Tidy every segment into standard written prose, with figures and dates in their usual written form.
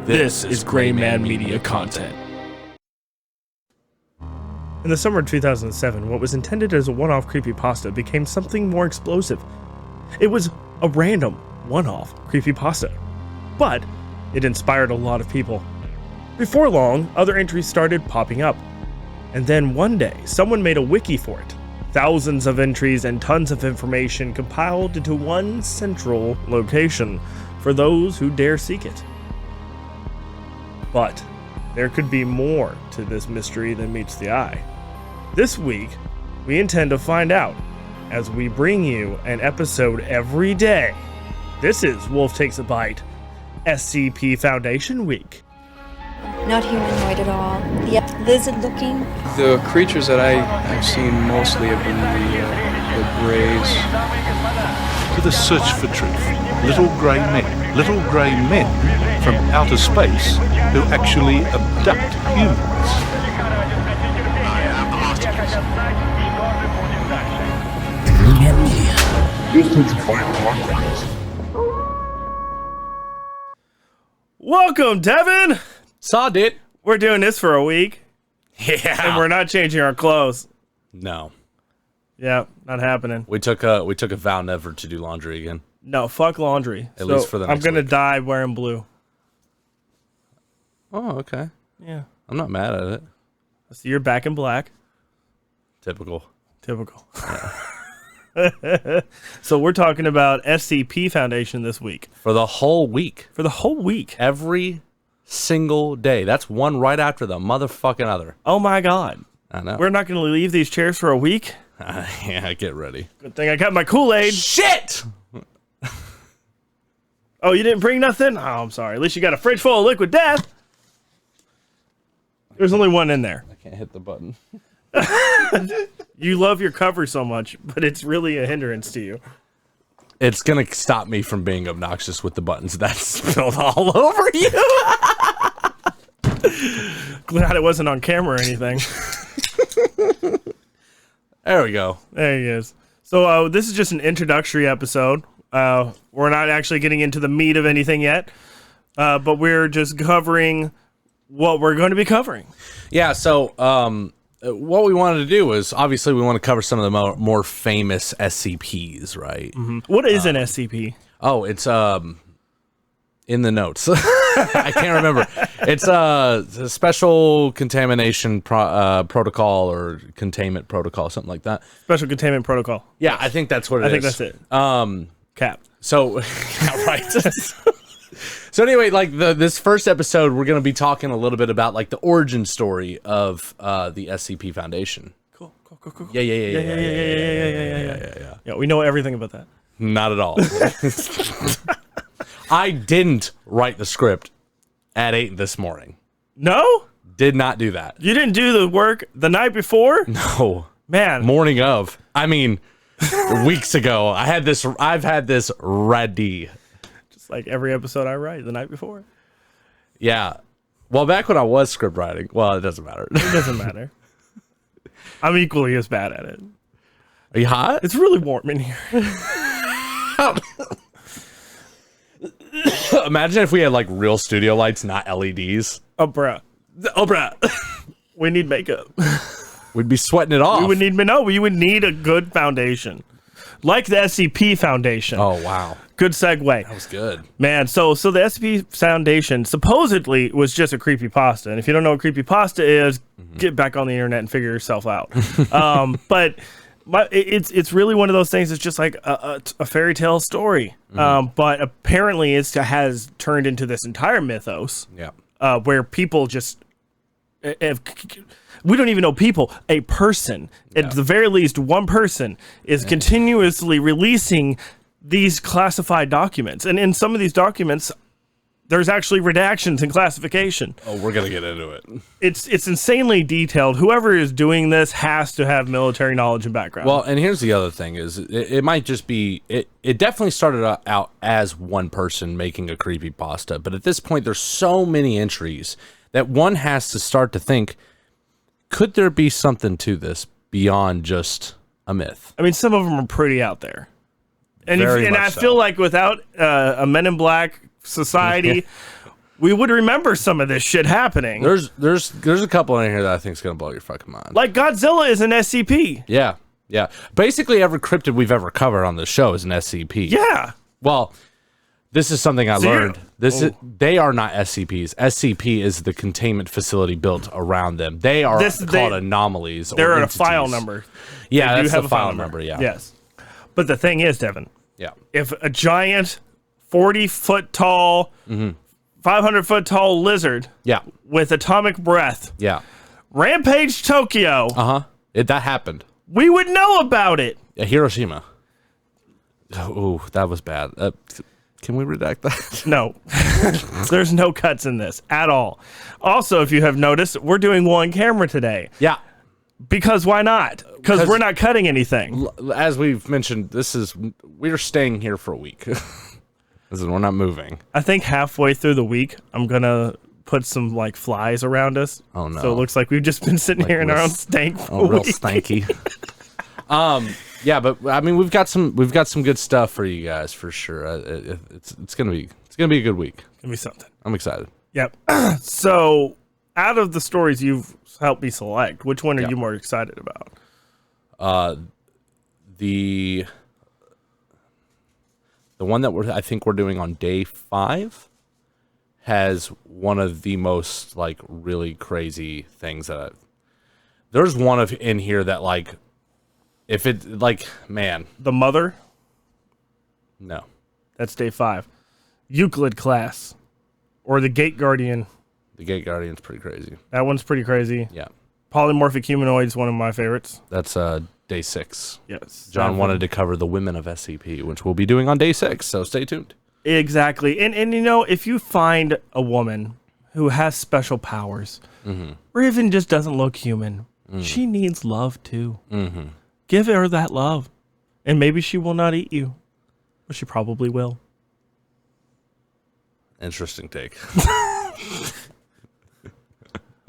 This is Gray Man Media content. In the summer of 2007, what was intended as a one-off creepypasta became something more explosive. It was a random, one-off creepypasta, but it inspired a lot of people. Before long, other entries started popping up. And then one day, someone made a wiki for it. Thousands of entries and tons of information compiled into one central location for those who dare seek it. But there could be more to this mystery than meets the eye. This week, we intend to find out as we bring you an episode every day. This is Wolf Takes a Bite, SCP Foundation Week. Not humanoid at all. Yep, lizard-looking. The creatures that I have seen mostly have been the greys. To the search for truth. Little grey men from outer space who actually abduct humans. Welcome, Devin! Saw it. We're doing this for a week, Yeah. and we're not changing our clothes. No. Yeah, not happening. We took a vow never to do laundry again. No, fuck laundry. At least for the I'm next gonna week. die wearing blue. Oh, okay. Yeah. I'm not mad at it. So you're back in black. Typical. So we're talking about SCP Foundation this week. For the whole week. For the whole week. Every single day. That's one right after the motherfucking other. Oh my god. I know. We're not gonna leave these chairs for a week? Yeah, get ready. Good thing I got my Kool-Aid. Shit! Oh, you didn't bring nothing? Oh, I'm sorry. At least you got a fridge full of liquid death. There's only one in there. I can't hit the button. You love your cover so much, but it's really a hindrance to you. It's gonna stop me from being obnoxious with the buttons that's spilled all over you. Glad it wasn't on camera or anything. There we go. There he is. So this is just an introductory episode. We're not actually getting into the meat of anything yet, but we're just covering what we're going to be covering. Yeah, so what we wanted to do was, obviously, we want to cover some of the more famous SCPs, right? Mm-hmm. What is an SCP? Oh, it's in the notes. I can't remember. It's a special contamination protocol or containment protocol, something like that. Special Containment Protocol. Yeah, I think that's what it is. I think that's it. Cap. So, yeah, right. So anyway, like this first episode, we're going to be talking a little bit about like the origin story of the SCP Foundation. Cool. Yeah, we know everything about that. Not at all. I didn't write the script at 8 this morning. No? Did not do that. You didn't do the work the night before? No. Man. Morning of. I mean, weeks ago. I've had this ready. Just like every episode I write the night before. Yeah. Well, back when I was script writing. Well, it doesn't matter. It doesn't matter. I'm equally as bad at it. Are you hot? It's really warm in here. Imagine if we had like real studio lights, not LEDs. Oh, bruh. We need makeup. We'd be sweating it off. We would need a good foundation. Like the SCP Foundation. Oh, wow. Good segue. That was good. Man, so the SCP Foundation supposedly was just a creepypasta. And if you don't know what creepypasta is, get back on the internet and figure yourself out. But it's really one of those things. It's just like a fairy tale story. But apparently it has turned into this entire mythos. Yeah. Where people just... we don't even know people. A person, at the very least, one person is continuously releasing these classified documents. And in some of these documents, there's actually redactions and classification. Oh, we're going to get into it. It's insanely detailed. Whoever is doing this has to have military knowledge and background. Well, and here's the other thing is it might just be, it definitely started out as one person making a creepypasta. But at this point, there's so many entries that one has to start to think, could there be something to this beyond just a myth? I mean, some of them are pretty out there. And Very and much I so. feel like without a Men in Black society, we would remember some of this shit happening. There's a couple in here that I think is gonna blow your fucking mind. Like Godzilla is an SCP. Yeah. Basically, every cryptid we've ever covered on the show is an SCP. Yeah. Well, this is something I learned. They are not SCPs. SCP is the containment facility built around them. They are called anomalies. They're a file number. Yeah, they that's have the a file number. Yeah. Yes. But the thing is, Devin. Yeah. If a giant 40-foot tall, 500-foot tall lizard with atomic breath rampaged Tokyo, that happened. We would know about it. Hiroshima. Oh, that was bad. Can we redact that? No. There's no cuts in this at all. Also, if you have noticed, we're doing one camera today. Yeah. Because why not? Because we're not cutting anything. As we've mentioned, we're staying here for a week. We're not moving. I think halfway through the week, I'm going to put some like flies around us. Oh no. So it looks like we've just been sitting here in our own stank for a real week. stanky. Yeah, but I mean we've got some good stuff for you guys for sure. It's gonna be a good week. It's gonna be something. I'm excited. Yep. So out of the stories you've helped me select, which one are you more excited about? The one that I think we're doing on day 5 has one of the most like really crazy things that there's one in here that like if it like man The Mother. No, that's day 5. Euclid class, or the Gate Guardian. The Gate Guardian's pretty crazy. That one's pretty crazy. Yeah. Polymorphic humanoids, one of my favorites. That's day 6. Yes. John wanted to cover the women of SCP, which we'll be doing on day 6. So stay tuned. Exactly. And you know, if you find a woman who has special powers, or even just doesn't look human, she needs love too. Give her that love. And maybe she will not eat you. But she probably will. Interesting take.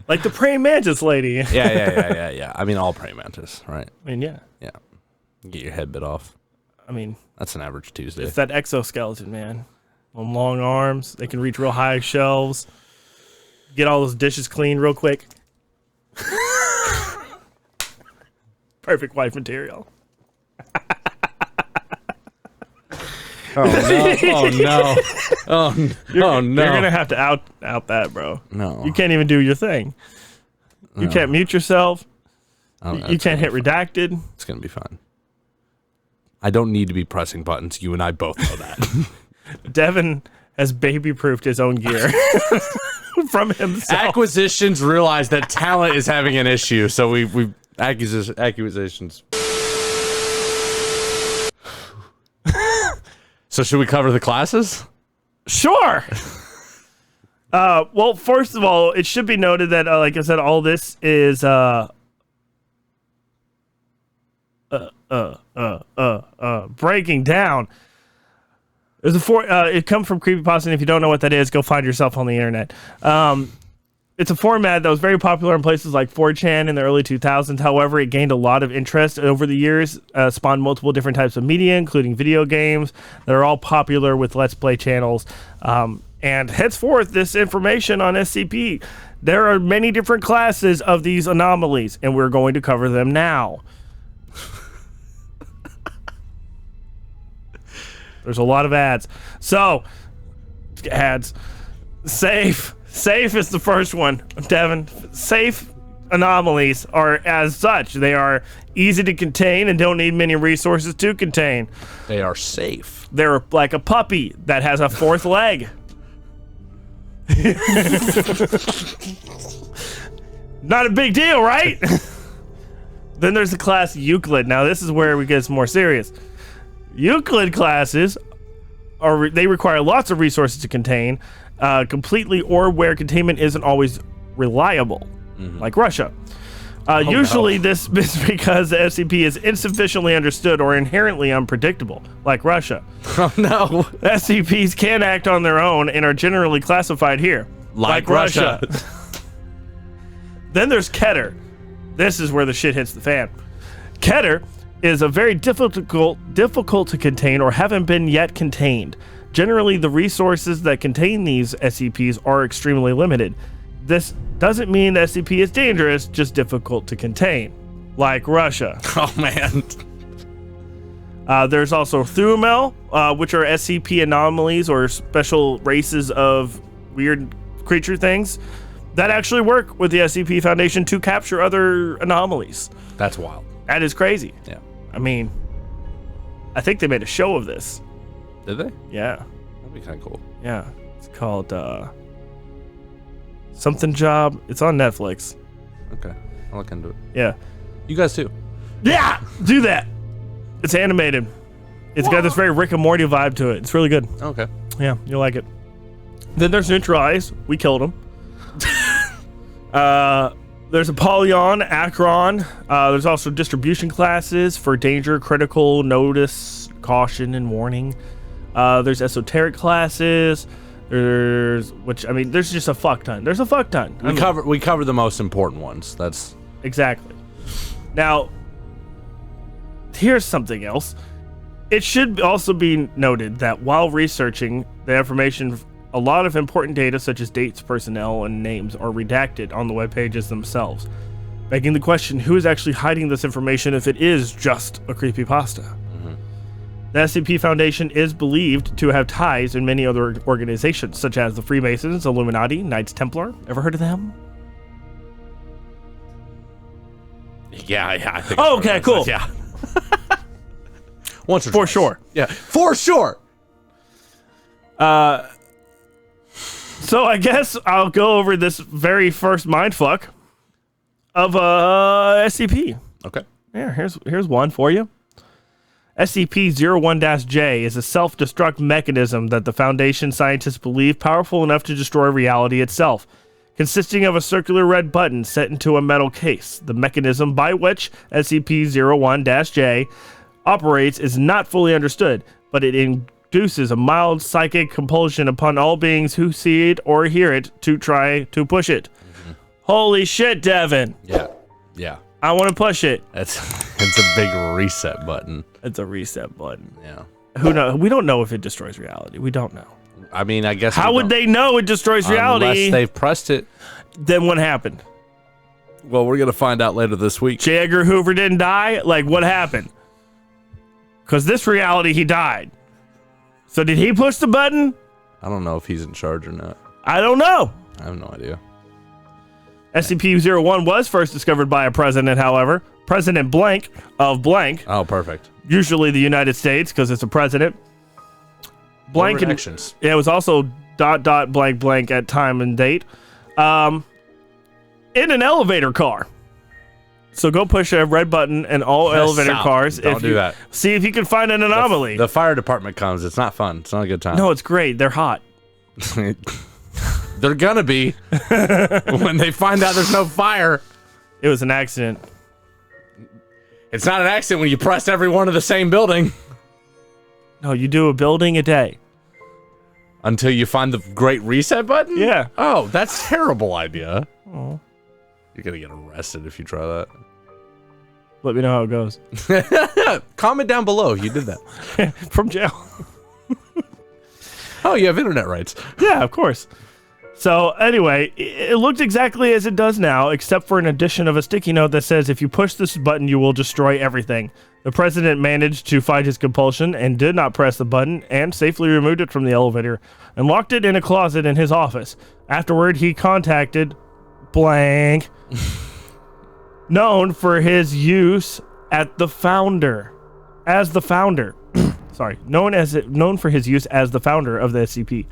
Like the praying mantis lady. Yeah. I mean, all praying mantis, right? I mean, yeah. Yeah. Get your head bit off. I mean, that's an average Tuesday. It's that exoskeleton, man. Long arms. They can reach real high shelves. Get all those dishes clean real quick. Perfect wife material. Oh no! Oh no! You're gonna have to out that, bro. No, you can't even do your thing. You can't mute yourself. You can't hit redacted. It's gonna be fun. I don't need to be pressing buttons. You and I both know that. Devin has baby-proofed his own gear from himself. Acquisitions realized that talent is having an issue, so we accusations. So should we cover the classes? Sure. Well, first of all, it should be noted that, like I said, all this is breaking down. There's it comes from creepypasta, and if you don't know what that is, go find yourself on the internet. It's a format that was very popular in places like 4chan in the early 2000s. However, it gained a lot of interest over the years, spawned multiple different types of media, including video games that are all popular with Let's Play channels. And henceforth, this information on SCP, there are many different classes of these anomalies, and we're going to cover them now. There's a lot of ads. So, ads. Safe is the first one, Devin. Safe anomalies are as such. They are easy to contain and don't need many resources to contain. They are safe. They're like a puppy that has a fourth leg. Not a big deal, right? Then there's the class Euclid. Now this is where we get more serious. Euclid classes they require lots of resources to contain completely, or where containment isn't always reliable, like Russia. Usually this is because the SCP is insufficiently understood or inherently unpredictable, like Russia. Oh no. SCPs can act on their own and are generally classified here, like Russia. Then there's Keter. This is where the shit hits the fan. Keter is a very difficult to contain or haven't been yet contained Generally, the resources that contain these SCPs are extremely limited. This doesn't mean the SCP is dangerous, just difficult to contain, like Russia. Oh, man. There's also Thumel, which are SCP anomalies or special races of weird creature things that actually work with the SCP Foundation to capture other anomalies. That's wild. That is crazy. Yeah. I mean, I think they made a show of this. Did they? Yeah. That'd be kind of cool. Yeah. It's called Something Job. It's on Netflix. Okay. I'll look into it. Yeah. You guys too. Yeah! Do that! It's animated. It's got this very Rick and Morty vibe to it. It's really good. Okay. Yeah, you'll like it. Then there's Neutralize. We killed him. There's Apollyon, Akron. There's also distribution classes for danger, critical, notice, caution, and warning. There's esoteric classes. There's just a fuck ton. There's a fuck ton. We cover the most important ones. That's exactly. Now, here's something else. It should also be noted that while researching the information, a lot of important data such as dates, personnel, and names are redacted on the web pages themselves, begging the question, who is actually hiding this information if it is just a creepypasta? Mm-hmm. The SCP Foundation is believed to have ties in many other organizations, such as the Freemasons, Illuminati, Knights Templar. Ever heard of them? Yeah, I think. Oh, okay, cool. Yeah. Once or for twice. Sure. Yeah, for sure. So I guess I'll go over this very first mindfuck of SCP. Okay. Yeah, here's one for you. SCP-01-J is a self-destruct mechanism that the Foundation scientists believe powerful enough to destroy reality itself. Consisting of a circular red button set into a metal case. The mechanism by which SCP-01-J operates is not fully understood, but it induces a mild psychic compulsion upon all beings who see it or hear it to try to push it. Mm-hmm. Holy shit, Devin! Yeah. I want to push it. It's a big reset button. It's a reset button. Yeah. Who knows? We don't know if it destroys reality. We don't know. I mean, I guess. How would they know it destroys reality? Unless they've pressed it. Then what happened? Well, we're going to find out later this week. J. Edgar Hoover didn't die? Like, what happened? Because this reality, he died. So did he push the button? I don't know if he's in charge or not. I don't know. I have no idea. SCP-01 was first discovered by a president, however. President blank of blank. Oh, perfect. Usually the United States, because it's a president. Blank. Reactions. It was also ... blank blank at time and date. In an elevator car. So go push a red button in all elevator cars. Don't do that. See if you can find an anomaly. The fire department comes. It's not fun. It's not a good time. No, it's great. They're hot. They're gonna be when they find out there's no fire. It was an accident. It's not an accident when you press every one of the same building. No, you do a building a day. Until you find the great reset button? Yeah. Oh, that's a terrible idea. Oh. You're gonna get arrested if you try that. Let me know how it goes. Comment down below if you did that. From jail. Oh, you have internet rights. Yeah, of course. So anyway, it looked exactly as it does now, except for an addition of a sticky note that says, if you push this button, you will destroy everything. The president managed to fight his compulsion and did not press the button and safely removed it from the elevator and locked it in a closet in his office. Afterward, he contacted blank, known for his use at the founder, as the founder. Sorry, known for his use as the founder of the SCP,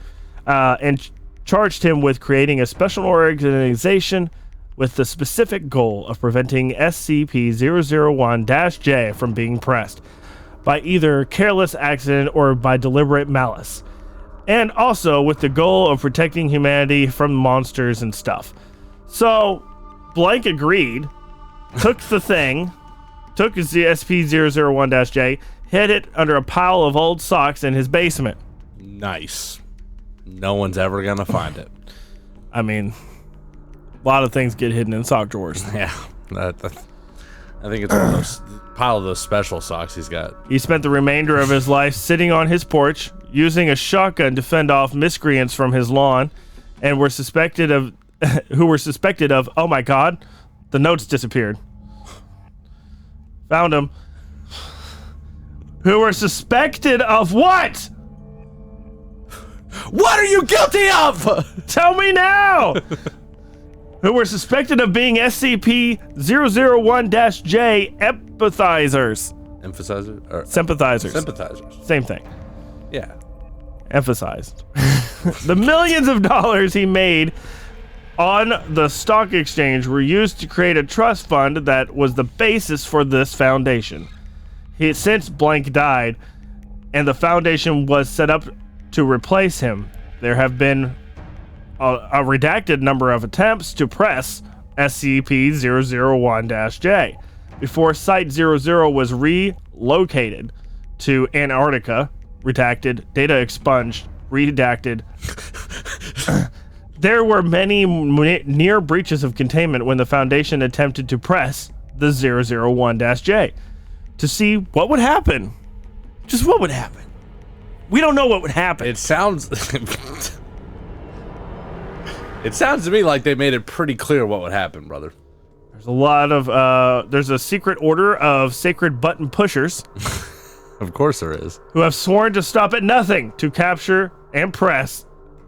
and charged him with creating a special organization with the specific goal of preventing SCP-001-J from being pressed by either careless accident or by deliberate malice, and also with the goal of protecting humanity from monsters and stuff. So, Blank agreed, took the thing, took his SCP-001-J, hid it under a pile of old socks in his basement. Nice. No one's ever gonna find it. I mean, a lot of things get hidden in sock drawers. Yeah, I think it's one of those pile of those special socks he's got. He spent the remainder of his life sitting on his porch, using a shotgun to fend off miscreants from his lawn, and were suspected of, oh my god, the notes disappeared. Found them. Who were suspected of what? What are you guilty of? Tell me now! Who were suspected of being SCP-001-J empathizers. Sympathizers. Sympathizers. Same thing. Yeah. Emphasized. The millions of dollars he made on the stock exchange were used to create a trust fund that was the basis for this foundation. He since blank died, and the foundation was set up to replace him. There have been a redacted number of attempts to press SCP-001-J before Site-00 was relocated to Antarctica. Redacted, data expunged, redacted. There were many near breaches of containment when the Foundation attempted to press the 001-J to see what would happen. Just what would happen. We don't know what would happen. It sounds It sounds to me like they made it pretty clear what would happen, brother. There's a lot of there's a secret order of sacred button pushers. Of course there is. Who have sworn to stop at nothing to capture and press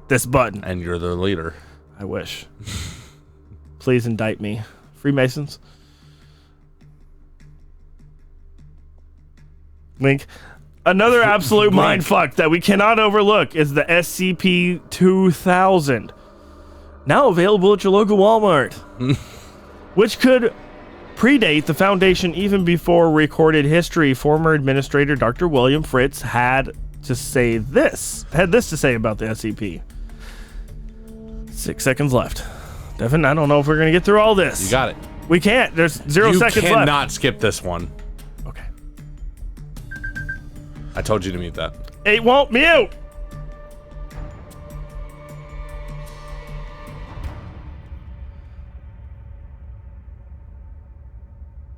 this button. And you're the leader. I wish. Please indict me. Freemasons. Link. Another absolute mindfuck that we cannot overlook is the SCP-2000. Now available at your local Walmart. Which could predate the Foundation even before recorded history. Former Administrator Dr. William Fritz had this to say about the SCP. 6 seconds left. Devin, I don't know if we're going to get through all this. You got it. We can't. There's 0 seconds left. You cannot skip this one. Okay. I told you to mute that. It won't mute.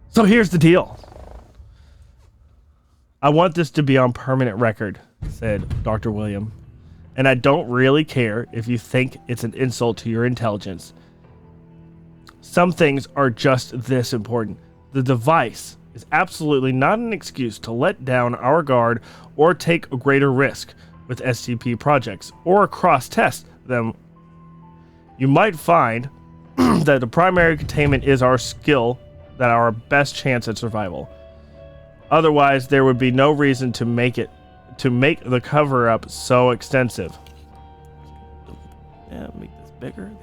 So here's the deal. I want this to be on permanent record, said Dr. William. And I don't really care if you think it's an insult to your intelligence. Some things are just this important. The device is absolutely not an excuse to let down our guard or take a greater risk with SCP projects or cross-test them. You might find that the primary containment is our skill, that our best chance at survival. Otherwise, there would be no reason to make the cover-up so extensive. Yeah, make this bigger. There we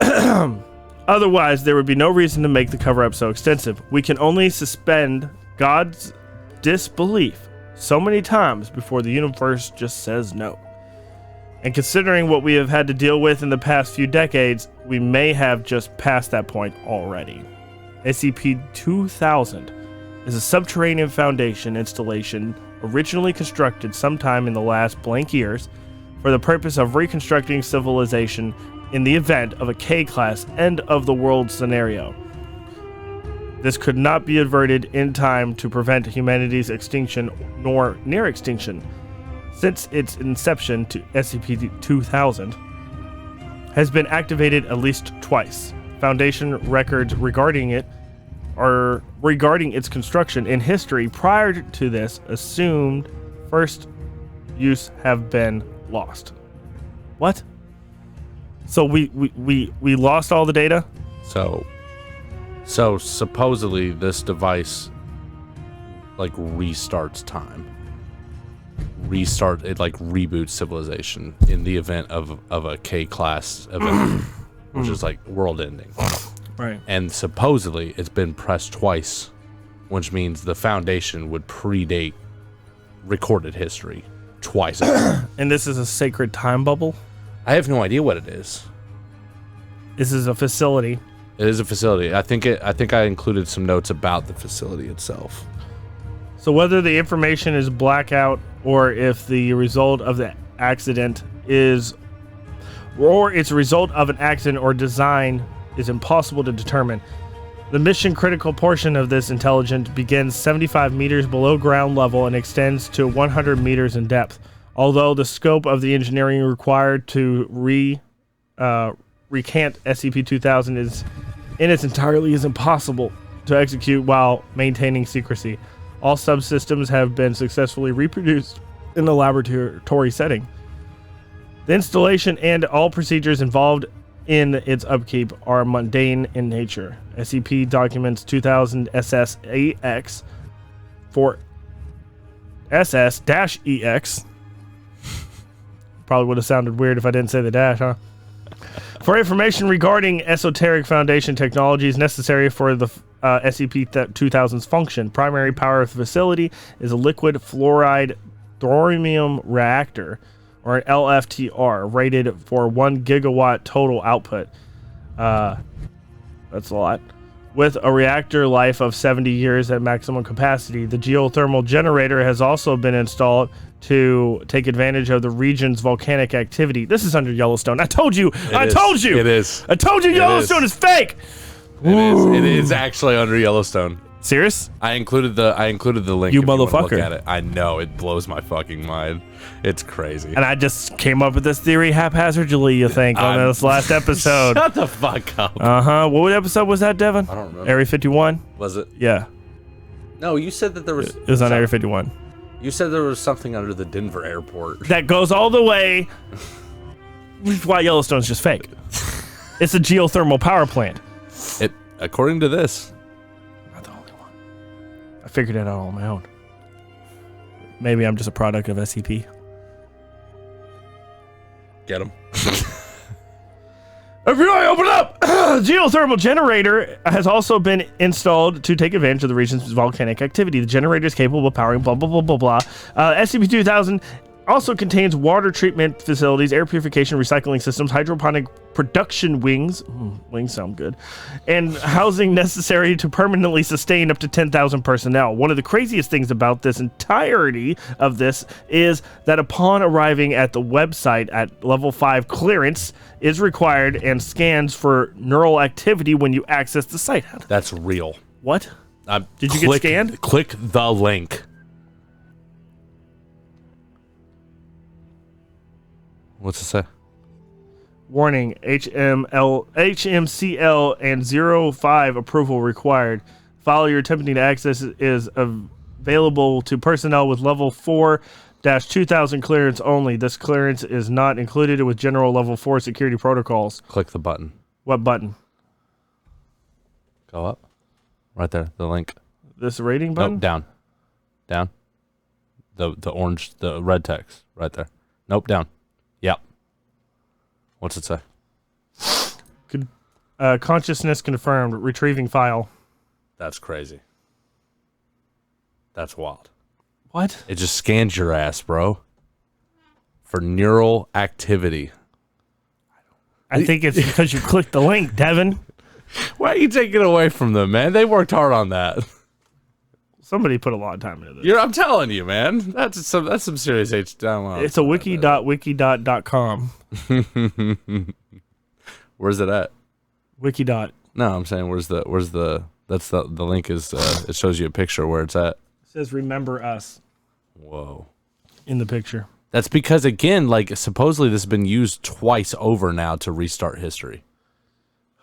go. Otherwise, there would be no reason to make the cover-up so extensive. We can only suspend God's disbelief so many times before the universe just says no. And considering what we have had to deal with in the past few decades, we may have just passed that point already. SCP-2000 is a subterranean Foundation installation originally constructed sometime in the last blank years for the purpose of reconstructing civilization in the event of a K-class end-of-the-world scenario. This could not be averted in time to prevent humanity's extinction nor near extinction. Since its inception, to SCP-2000 has been activated at least twice. Foundation records regarding its construction in history prior to this assumed first use have been lost. What? So we lost all the data? So supposedly this device like restarts time. It like reboots civilization in the event of a K-class event, which is like world ending. Right. And supposedly it's been pressed twice, which means the Foundation would predate recorded history twice. And this is a sacred time bubble? I have no idea what it is. This is a facility. It is a facility. I think I included some notes about the facility itself. So whether the information is blackout or if the result of the accident is, or it's a result of an accident or design is impossible to determine. The mission-critical portion of this intelligence begins 75 meters below ground level and extends to 100 meters in depth. Although the scope of the engineering required to recant SCP-2000 is in its entirety is impossible to execute while maintaining secrecy. All subsystems have been successfully reproduced in the laboratory setting. The installation and all procedures involved in its upkeep are mundane in nature. SCP documents 2000 SS-AX for SS-EX. Probably would have sounded weird if I didn't say the dash, huh? For information regarding esoteric Foundation technologies necessary for the SCP-2000's function, primary power of the facility is a liquid fluoride thorium reactor, or an LFTR, rated for 1 gigawatt total output. That's a lot. With a reactor life of 70 years at maximum capacity, the geothermal generator has also been installed to take advantage of the region's volcanic activity. This is under Yellowstone. I told you! I told you! It is. I told you Yellowstone is fake! It is actually under Yellowstone. Serious? I included the link. You if wanna motherfucker. look at it. I know, it blows my fucking mind. It's crazy. And I just came up with this theory haphazardly, you think, on this last episode. Shut the fuck up. Uh-huh. What episode was that, Devin? I don't remember. Area 51? Was it? Yeah. No, you said that there was. It was on Area 51. You said there was something under the Denver airport. That goes all the way. Which is why Yellowstone's just fake. It's a geothermal power plant. It, according to this. Not the only one. I figured it out on my own. Maybe I'm just a product of SCP. Get him. FBI, open up! Geothermal generator has also been installed to take advantage of the region's volcanic activity. The generator is capable of powering blah, blah, blah, blah, blah. SCP-2000 also contains water treatment facilities, air purification, recycling systems, hydroponic production wings. Wings sound good. And housing necessary to permanently sustain up to 10,000 personnel. One of the craziest things about this entirety of this is that upon arriving at the website at level 5, clearance is required and scans for neural activity when you access the site. That's real. What? Did you get scanned? Click the link. What's it say? Warning, HMCL and 05 approval required. File you're attempting to access is available to personnel with level 4-2000 clearance only. This clearance is not included with general level 4 security protocols. Click the button. What button? Go up. Right there, the link. This rating button? Nope, down. Down. The orange, the red text, right there. Nope, down. Yep. What's it say? Consciousness confirmed. Retrieving file. That's crazy. That's wild. What? It just scans your ass, bro. For neural activity. I think it's because you clicked the link, Devin. Why are you taking it away from them, man? They worked hard on that. Somebody put a lot of time into this. I'm telling you, man. That's some serious HTML. It's a wiki.wiki.com. Where's it at? Wiki. No, I'm saying where's the link is it shows you a picture where it's at. It says remember us Whoa. in the picture. That's because again, like supposedly this has been used twice over now to restart history.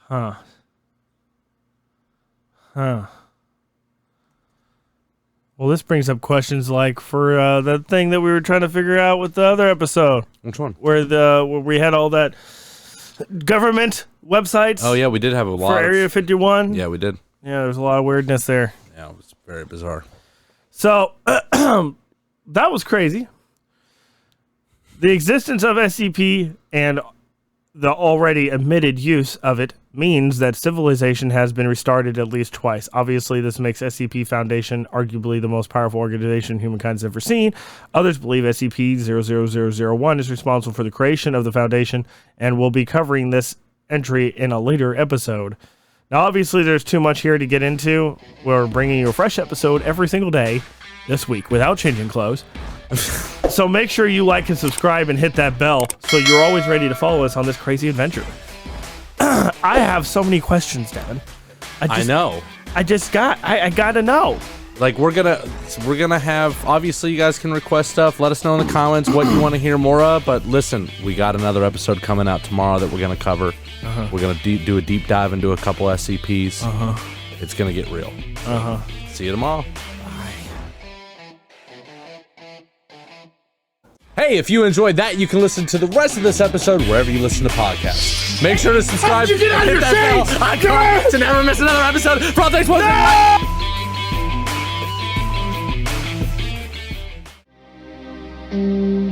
Huh. Well, this brings up questions like for the thing that we were trying to figure out with the other episode. Which one? Where we had all that government websites. Oh yeah, we did have a lot for Area 51. Yeah, we did. Yeah, there's a lot of weirdness there. Yeah, it was very bizarre. So that was crazy. The existence of SCP and the already admitted use of it means that civilization has been restarted at least twice. Obviously, this makes SCP Foundation arguably the most powerful organization humankind's ever seen. Others believe SCP-00001 is responsible for the creation of the Foundation, and we'll be covering this entry in a later episode. Now, obviously, there's too much here to get into. We're bringing you a fresh episode every single day this week without changing clothes. So make sure you like and subscribe and hit that bell so you're always ready to follow us on this crazy adventure. I have so many questions, Devin. I know. I gotta know. Like we're gonna have, obviously you guys can request stuff. Let us know in the comments what you want to hear more of. But listen, we got another episode coming out tomorrow that we're gonna cover. We're gonna do a deep dive into a couple SCPs. It's gonna get real. See you tomorrow. Hey, if you enjoyed that, you can listen to the rest of this episode wherever you listen to podcasts. Make sure to subscribe and hit that bell icon to never miss another episode. For all thanks, No!